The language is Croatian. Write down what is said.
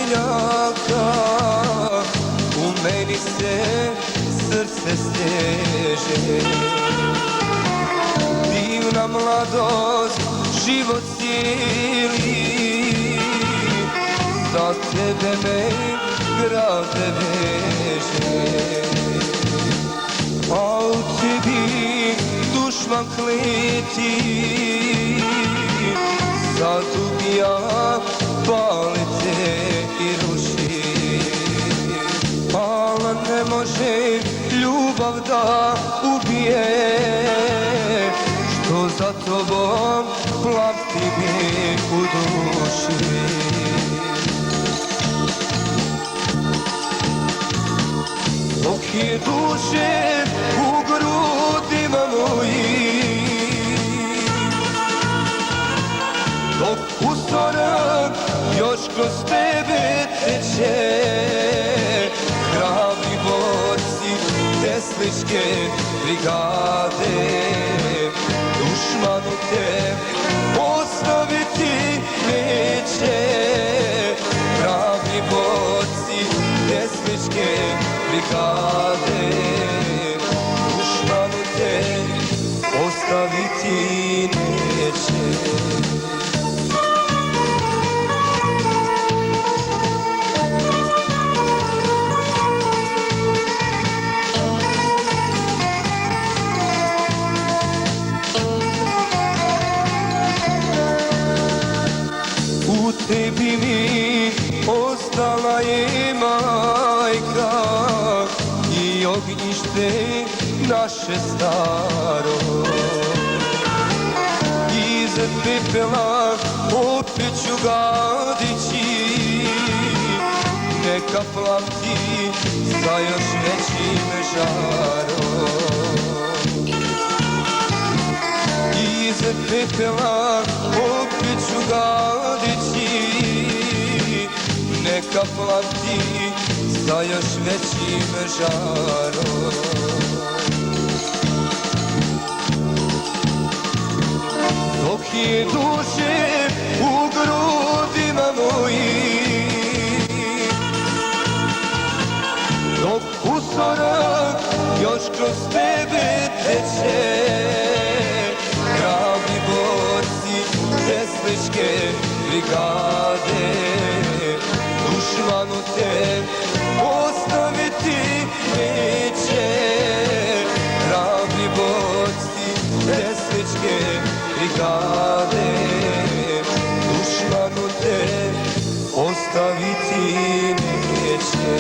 seljaka, u meni se srce steže. Divna mladost, život cijeli, za tebe me grade veže. A u tebi dušman kleti, sad ubija, pali te i ruši. Ala ne može ljubav da ubije, što za tobom plati mi u duši. Dok je duše u grudima mojim, dok uzorak još kroz tebe teče, hrabri borci Tesličke brigade, dušmanu te ostaviti neće. Hrabri borci Tesličke brigade, dušmanu te ostaviti neće. U tebi mi ostala je majka i ognjište naše staro. Iz pepela opet ću ga dići, neka plamti sa još većim žarom. Iz pepela opet ću ga dići, neka plamti sa još većim žarom. Dok je duše u grudima mojim, dok uzorak još kroz tebe teče, hrabri borci Tesličke brigade, dušmanu te ostaviti neće. Hrabri borci Tesličke brigade, dušmanu te ostaviti neće.